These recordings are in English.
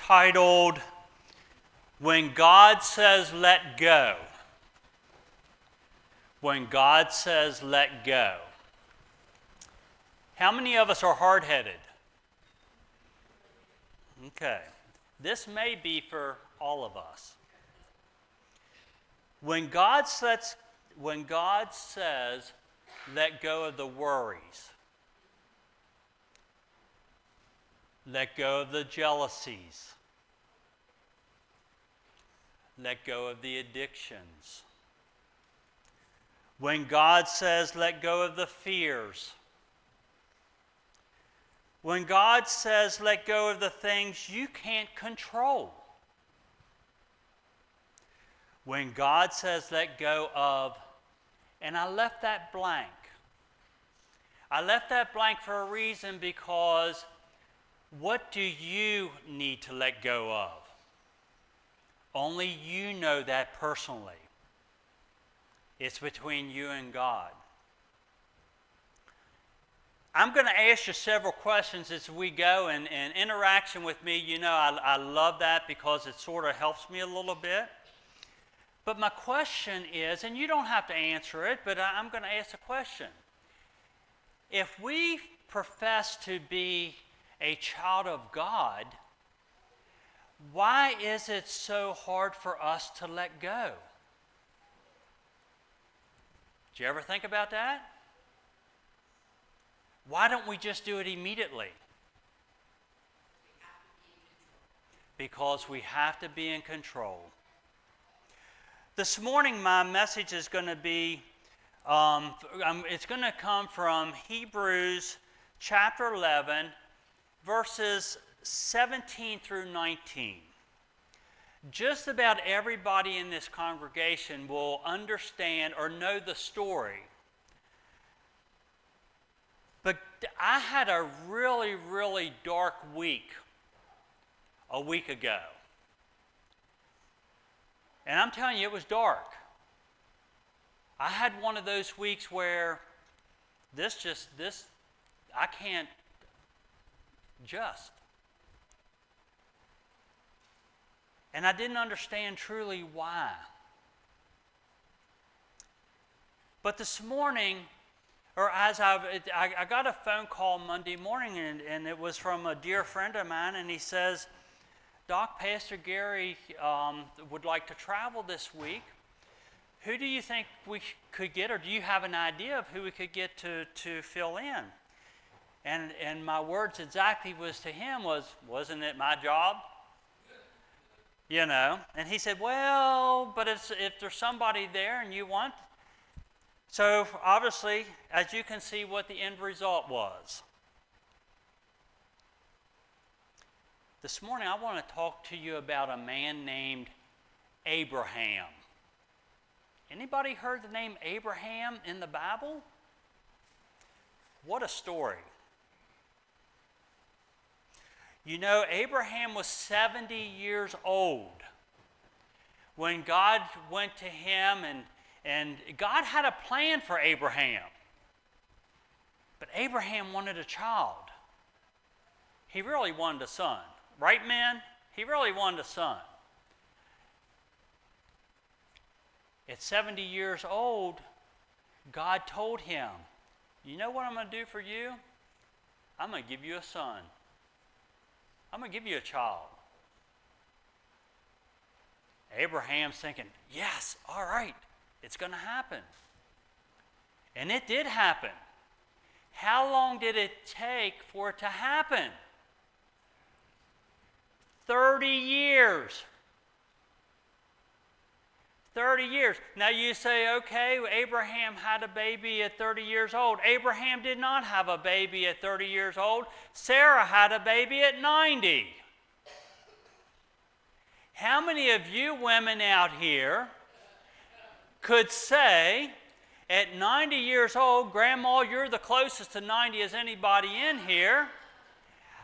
titled, When God Says Let Go. When God Says Let Go. How many of us are hard-headed? Okay. This may be for all of us. When God says, let go of the worries, let go of the jealousies, let go of the addictions. When God says, let go of the fears. When God says, let go of the things you can't control. When God says, let go of, and I left that blank. I left that blank for a reason, because what do you need to let go of? Only you know that personally. It's between you and God. I'm going to ask you several questions as we go, and interaction with me, I love that because it sort of helps me a little bit. But my question is, and you don't have to answer it, but I'm going to ask a question. If we profess to be a child of God, why is it so hard for us to let go? Did you ever think about that? Why don't we just do it immediately? Because we have to be in control. This morning, my message is going to be, it's going to come from Hebrews chapter 11, verses 17 through 19. Just about everybody in this congregation will understand or know the story. But I had a really, really dark week a week ago. And I'm telling you, it was dark. I had one of those weeks where I can't just. And I didn't understand truly why. But this morning, or as I got a phone call Monday morning, and it was from a dear friend of mine, and he says, Doc, Pastor Gary would like to travel this week. Who do you think we could get, or do you have an idea of who we could get to fill in? And my words exactly was to him wasn't it my job? And he said, well, but if there's somebody there and you want. So obviously, as you can see what the end result was. This morning I want to talk to you about a man named Abraham. Anybody heard the name Abraham in the Bible? What a story. Abraham was 70 years old when God went to him, and God had a plan for Abraham. But Abraham wanted a child. He really wanted a son. Right, men? He really wanted a son. At 70 years old, God told him, you know what I'm going to do for you? I'm going to give you a son. I'm going to give you a child. Abraham's thinking, yes, all right, it's going to happen. And it did happen. How long did it take for it to happen? 30 years. 30 years. Now you say, okay, Abraham had a baby at 30 years old. Abraham did not have a baby at 30 years old. Sarah had a baby at 90. How many of you women out here could say, at 90 years old, Grandma, you're the closest to 90 as anybody in here.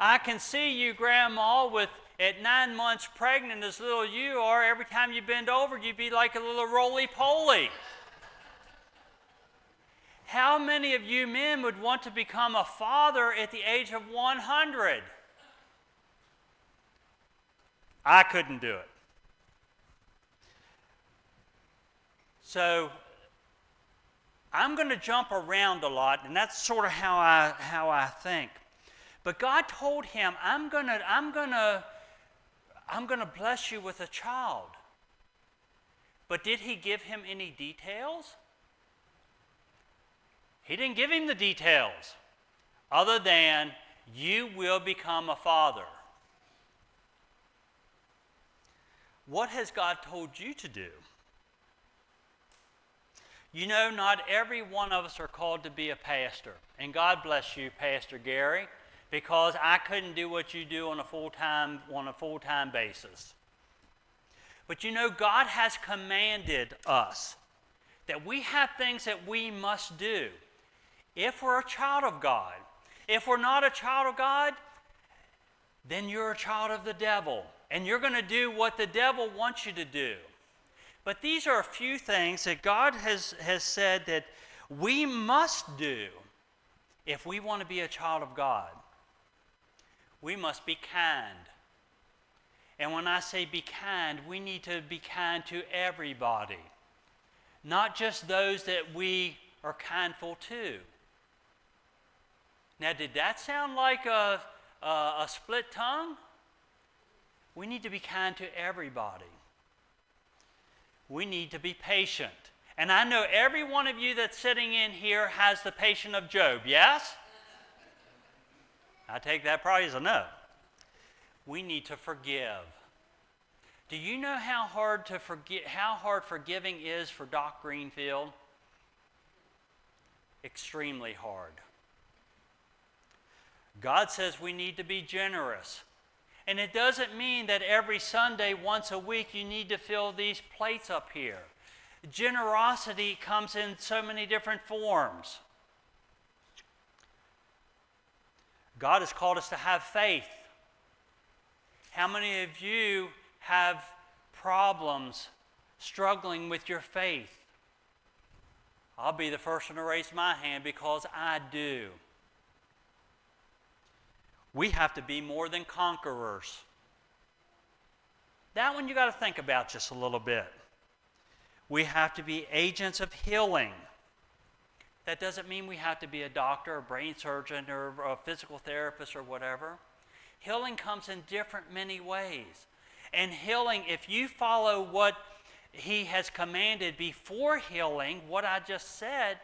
I can see you, Grandma, at 9 months pregnant, as little as you are, every time you bend over, you'd be like a little roly-poly. How many of you men would want to become a father at the age of 100? I couldn't do it. So I'm going to jump around a lot, and that's sort of how I think. But God told him, I'm going to bless you with a child. But did he give him any details? He didn't give him the details, other than you will become a father. What has God told you to do? You know, not every one of us are called to be a pastor. And God bless you, Pastor Gary, because I couldn't do what you do on a full-time basis. But you know, God has commanded us that we have things that we must do if we're a child of God. If we're not a child of God, then you're a child of the devil, and you're going to do what the devil wants you to do. But these are a few things that God has said that we must do if we want to be a child of God. We must be kind. And when I say be kind, we need to be kind to everybody, not just those that we are kindful to. Now, did that sound like a split tongue? We need to be kind to everybody. We need to be patient. And I know every one of you that's sitting in here has the patience of Job, yes? I take that probably as a no. We need to forgive. Do you know how hard forgiving is for Doc Greenfield? Extremely hard. God says we need to be generous. And it doesn't mean that every Sunday, once a week, you need to fill these plates up here. Generosity comes in so many different forms. God has called us to have faith. How many of you have problems struggling with your faith? I'll be the first one to raise my hand because I do. We have to be more than conquerors. That one you got to think about just a little bit. We have to be agents of healing. That doesn't mean we have to be a doctor, a brain surgeon, or a physical therapist or whatever. Healing comes in many ways. And healing, if you follow what he has commanded before healing, what I just said,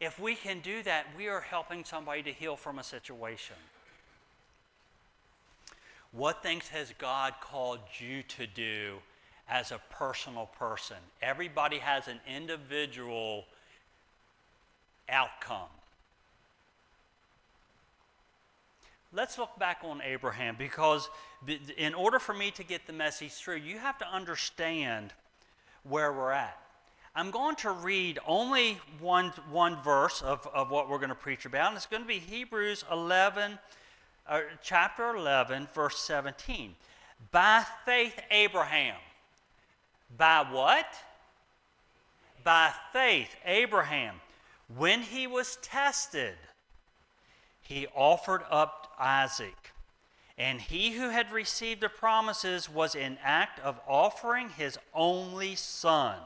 if we can do that, we are helping somebody to heal from a situation. What things has God called you to do as a personal person? Everybody has an individual outcome. Let's look back on Abraham, because in order for me to get the message through, you have to understand where we're at. I'm going to read only one verse of what we're going to preach about, and it's going to be Hebrews 11, chapter 11, verse 17. By faith, Abraham. By what? By faith, Abraham, when he was tested, he offered up Isaac. And he who had received the promises was in act of offering his only son.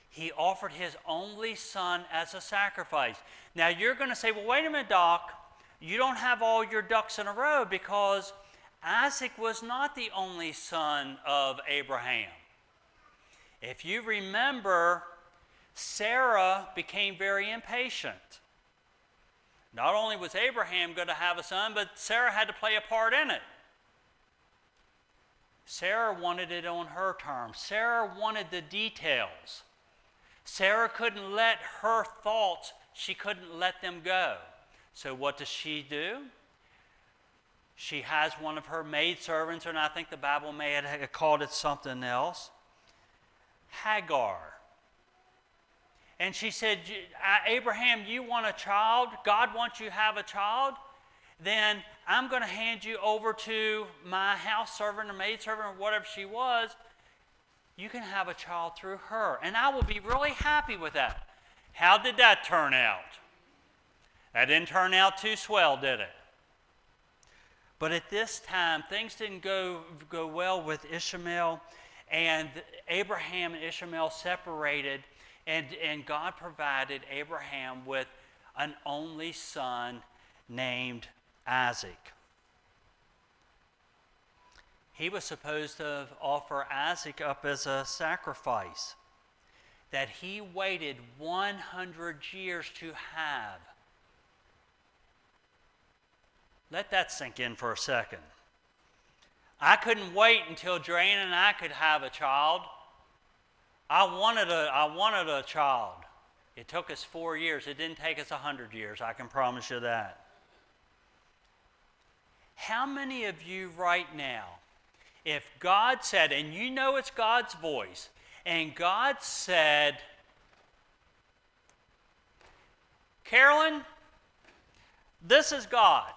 He offered his only son as a sacrifice. Now you're going to say, well, wait a minute, Doc. You don't have all your ducks in a row, because Isaac was not the only son of Abraham. If you remember, Sarah became very impatient. Not only was Abraham going to have a son, but Sarah had to play a part in it. Sarah wanted it on her terms. Sarah wanted the details. Sarah couldn't let her thoughts, she couldn't let them go. So what does she do? She has one of her maidservants, and I think the Bible may have called it something else, Hagar. And she said, Abraham, you want a child? God wants you to have a child? Then I'm going to hand you over to my house servant or maidservant or whatever she was. You can have a child through her, and I will be really happy with that. How did that turn out? That didn't turn out too swell, did it? But at this time, things didn't go well with Ishmael, and Abraham and Ishmael separated, and God provided Abraham with an only son named Isaac. He was supposed to offer Isaac up as a sacrifice that he waited 100 years to have. Let that sink in for a second. I couldn't wait until Joanne and I could have a child. I wanted a child. It took us 4 years. It didn't take us 100 years, I can promise you that. How many of you right now, if God said, and you know it's God's voice, and God said, Carolyn, this is God.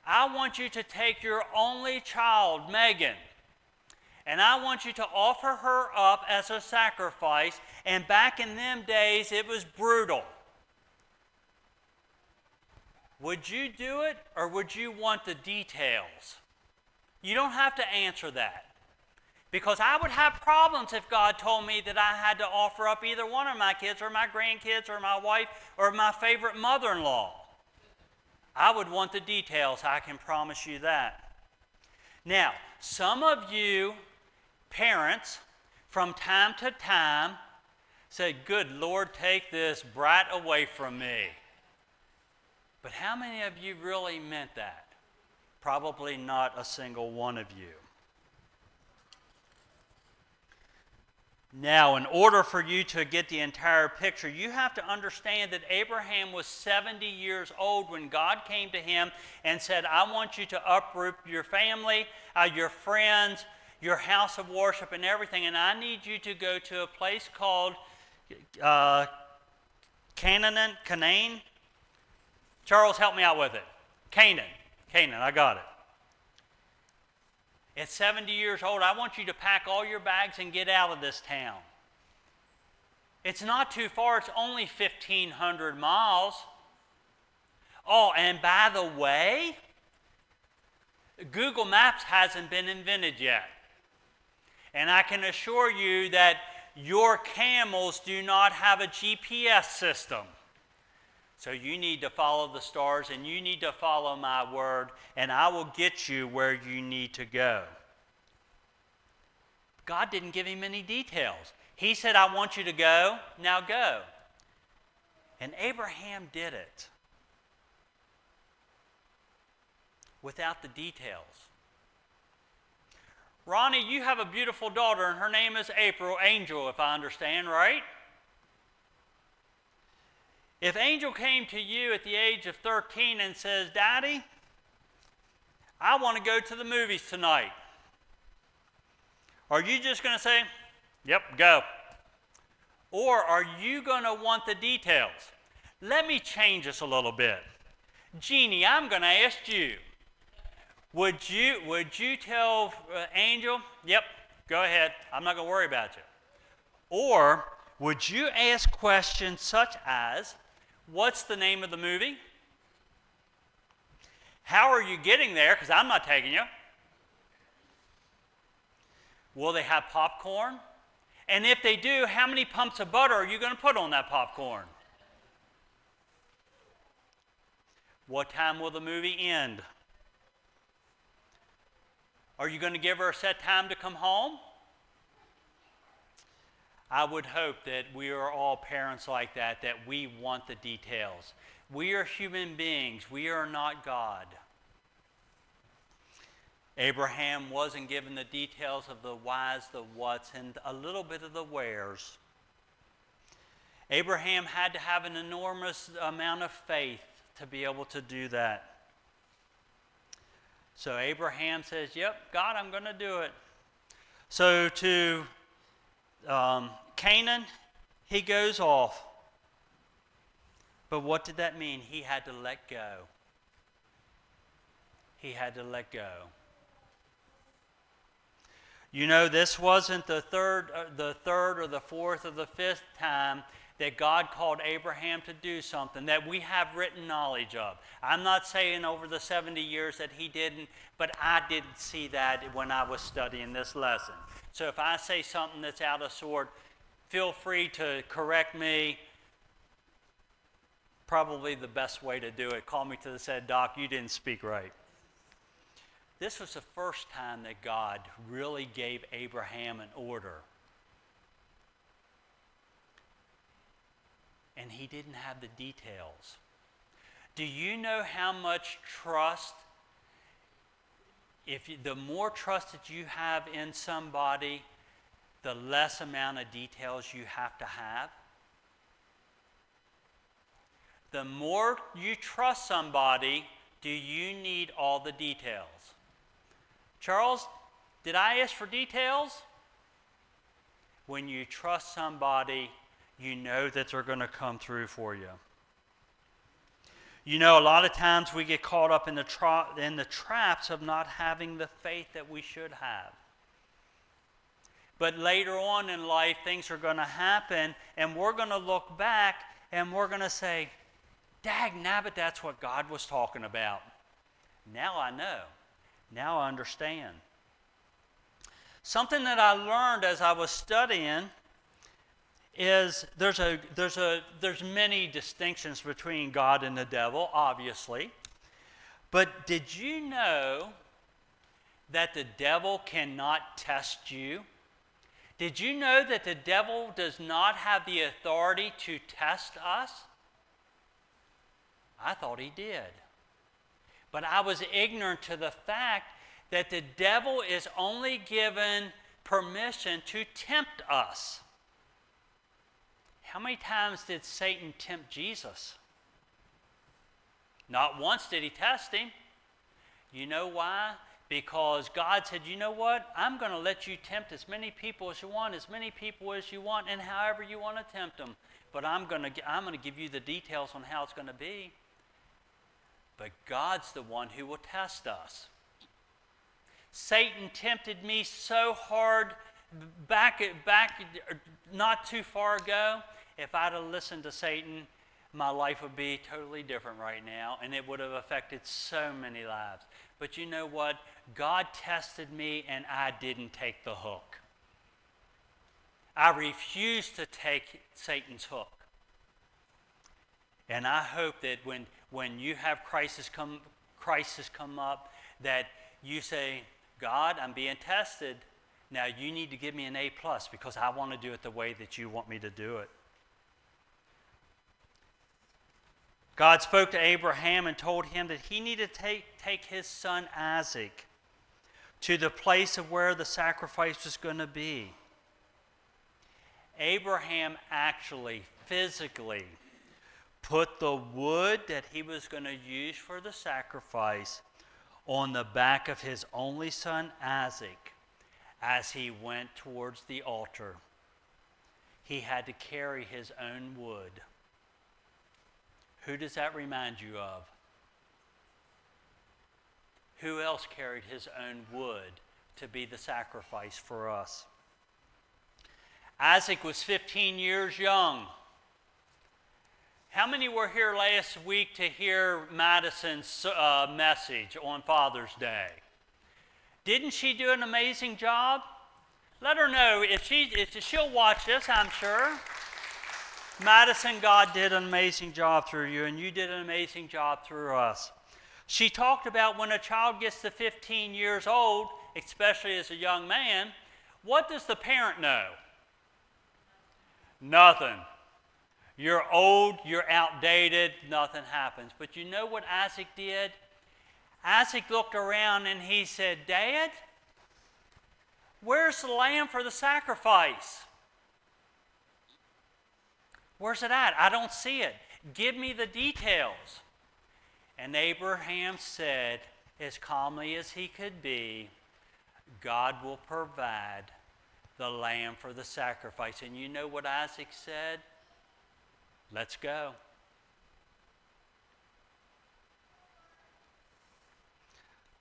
I want you to take your only child, Megan, and I want you to offer her up as a sacrifice. And back in them days, it was brutal. Would you do it, or would you want the details? You don't have to answer that. Because I would have problems if God told me that I had to offer up either one of my kids or my grandkids or my wife or my favorite mother-in-law. I would want the details, I can promise you that. Now, some of you parents, from time to time, say, good Lord, take this brat away from me. But how many of you really meant that? Probably not a single one of you. Now, in order for you to get the entire picture, you have to understand that Abraham was 70 years old when God came to him and said, I want you to uproot your family, your friends, your house of worship and everything, and I need you to go to a place called Canaan. Charles, help me out with it. Canaan, I got it. At 70 years old, I want you to pack all your bags and get out of this town. It's not too far. It's only 1,500 miles. Oh, and by the way, Google Maps hasn't been invented yet. And I can assure you that your camels do not have a GPS system. So you need to follow the stars, and you need to follow my word, and I will get you where you need to go. God didn't give him any details. He said, I want you to go, now go. And Abraham did it without the details. Ronnie, you have a beautiful daughter, and her name is Angel, if I understand, right? If Angel came to you at the age of 13 and says, Daddy, I want to go to the movies tonight, are you just going to say, yep, go? Or are you going to want the details? Let me change this a little bit. Jeannie, I'm going to ask you, would you tell Angel, yep, go ahead, I'm not going to worry about you? Or would you ask questions such as, what's the name of the movie? How are you getting there? Because I'm not taking you. Will they have popcorn? And if they do, how many pumps of butter are you going to put on that popcorn? What time will the movie end? Are you going to give her a set time to come home? I would hope that we are all parents like that we want the details. We are human beings. We are not God. Abraham wasn't given the details of the whys, the whats, and a little bit of the wheres. Abraham had to have an enormous amount of faith to be able to do that. So Abraham says, yep, God, I'm going to do it. So to Canaan, he goes off. But what did that mean? He had to let go. He had to let go. You know, this wasn't the third or the fourth or the fifth time that God called Abraham to do something that we have written knowledge of. I'm not saying over the 70 years that he didn't, but I didn't see that when I was studying this lesson. So if I say something that's out of sort, feel free to correct me. Probably the best way to do it. Call me to the side, Doc, you didn't speak right. This was the first time that God really gave Abraham an order. And he didn't have the details. Do you know how much trust, the more trust that you have in somebody, the less amount of details you have to have? The more you trust somebody, do you need all the details? Charles, did I ask for details? When you trust somebody, you know that they're going to come through for you. You know, a lot of times we get caught up in the traps of not having the faith that we should have. But later on in life, things are going to happen, and we're going to look back, and we're going to say, dag nabbit, that's what God was talking about. Now I know. Now I understand. Something that I learned as I was studying is there's many distinctions between God and the devil, obviously. But did you know that the devil cannot test you? Did you know that the devil does not have the authority to test us? I thought he did. But I was ignorant to the fact that the devil is only given permission to tempt us. How many times did Satan tempt Jesus? Not once did he test him. You know why? Because God said, you know what? I'm going to let you tempt as many people as you want, and however you want to tempt them. But I'm going to give you the details on how it's going to be. But God's the one who will test us. Satan tempted me so hard back not too far ago. If I'd have listened to Satan, my life would be totally different right now, and it would have affected so many lives. But you know what? God tested me, and I didn't take the hook. I refused to take Satan's hook. And I hope that when you have crisis come up, that you say, God, I'm being tested. Now you need to give me an A+ because I want to do it the way that you want me to do it. God spoke to Abraham and told him that he needed to take his son Isaac to the place of where the sacrifice was going to be. Abraham actually, physically, put the wood that he was going to use for the sacrifice on the back of his only son Isaac as he went towards the altar. He had to carry his own wood. Who does that remind you of? Who else carried his own wood to be the sacrifice for us? Isaac was 15 years young. How many were here last week to hear Madison's message on Father's Day? Didn't she do an amazing job? Let her know if she'll watch this, I'm sure. Madison, God did an amazing job through you, and you did an amazing job through us. She talked about when a child gets to 15 years old, especially as a young man, what does the parent know? Nothing. You're old, you're outdated, nothing happens. But you know what Isaac did? Isaac looked around and he said, Dad, where's the lamb for the sacrifice? Where's it at? I don't see it. Give me the details. And Abraham said, as calmly as he could be, God will provide the lamb for the sacrifice. And you know what Isaac said? Let's go.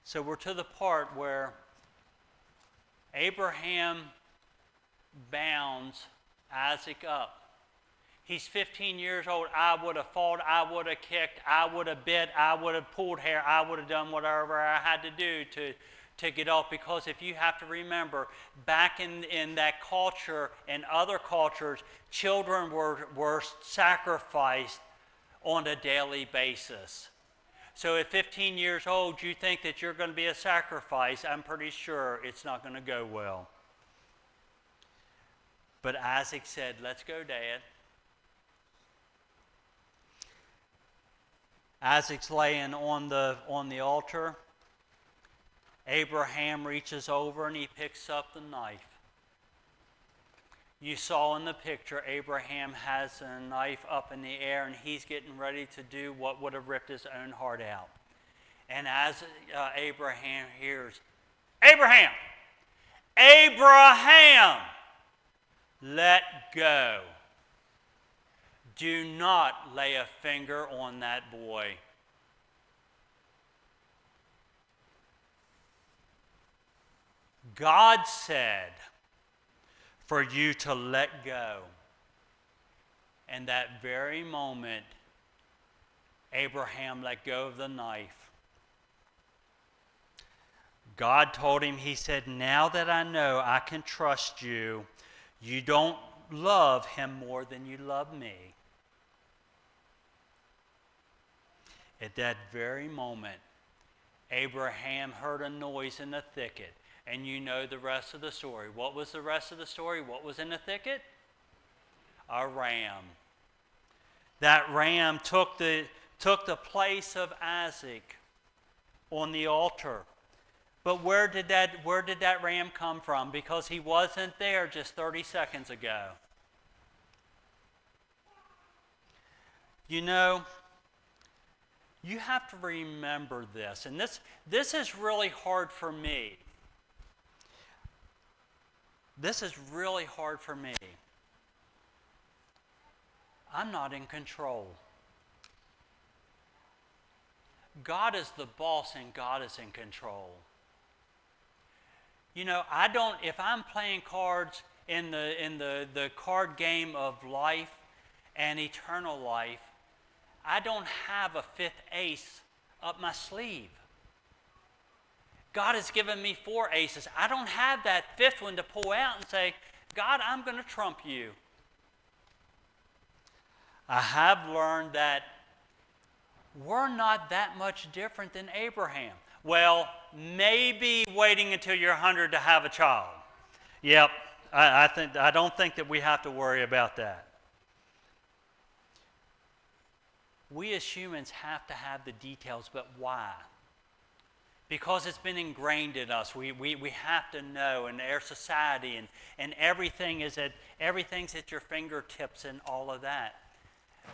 So we're to the part where Abraham bounds Isaac up. He's 15 years old. I would have fought, I would have kicked, I would have bit, I would have pulled hair, I would have done whatever I had to do to get off. Because if you have to remember, back in that culture and other cultures, children were sacrificed on a daily basis. So at 15 years old, you think that you're going to be a sacrifice, I'm pretty sure it's not going to go well. But Isaac said, let's go, Dad. Isaac's laying on the altar. Abraham reaches over and he picks up the knife. You saw in the picture, Abraham has a knife up in the air and he's getting ready to do what would have ripped his own heart out. And as Abraham hears, Abraham! Abraham! Let go. Do not lay a finger on that boy. God said for you to let go. And that very moment, Abraham let go of the knife. God told him, he said, now that I know I can trust you, you don't love him more than you love me. At that very moment, Abraham heard a noise in the thicket. And you know the rest of the story. What was the rest of the story? What was in the thicket? A ram. That ram took the place of Isaac on the altar. But where did that ram come from? Because he wasn't there just 30 seconds ago. You know, you have to remember this, and this is really hard for me. This is really hard for me. I'm not in control. God is the boss and God is in control. You know, if I'm playing cards in the card game of life and eternal life, I don't have a fifth ace up my sleeve. God has given me 4 aces. I don't have that fifth one to pull out and say, God, I'm going to trump you. I have learned that we're not that much different than Abraham. Well, maybe waiting until you're 100 to have a child. Yep, I don't think that we have to worry about that. We as humans have to have the details, but why? Because it's been ingrained in us. We have to know, in our society, and everything's at your fingertips and all of that.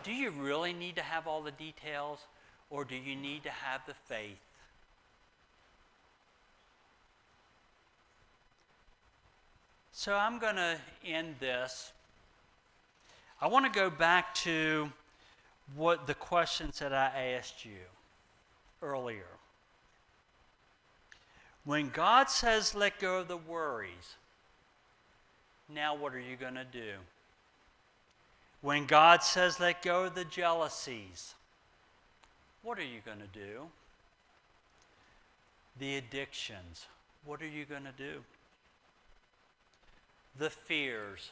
Do you really need to have all the details, or do you need to have the faith? So I'm going to end this. I want to go back to what the questions that I asked you earlier. When God says let go of the worries, now what are you going to do? When God says let go of the jealousies, what are you going to do? The addictions, what are you going to do? The fears.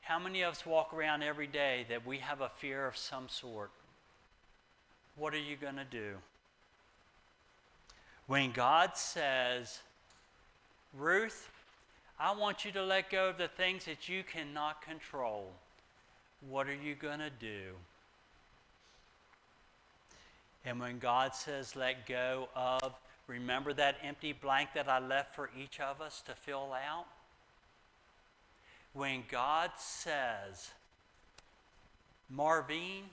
How many of us walk around every day that we have a fear of some sort? What are you going to do? When God says, Ruth, I want you to let go of the things that you cannot control, what are you going to do? And when God says let go of, remember that empty blank that I left for each of us to fill out? When God says, Marvine,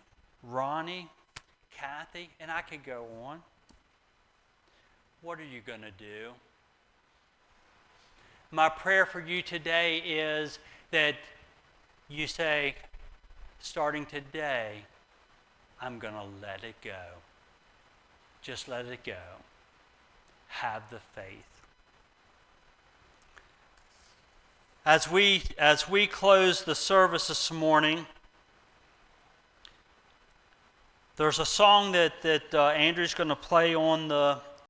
Ronnie, Kathy, and I could go on, what are you going to do? My prayer for you today is that you say, starting today, I'm going to let it go. Just let it go. Have the faith. As we close the service this morning, There's a song that Andrew's going to play on the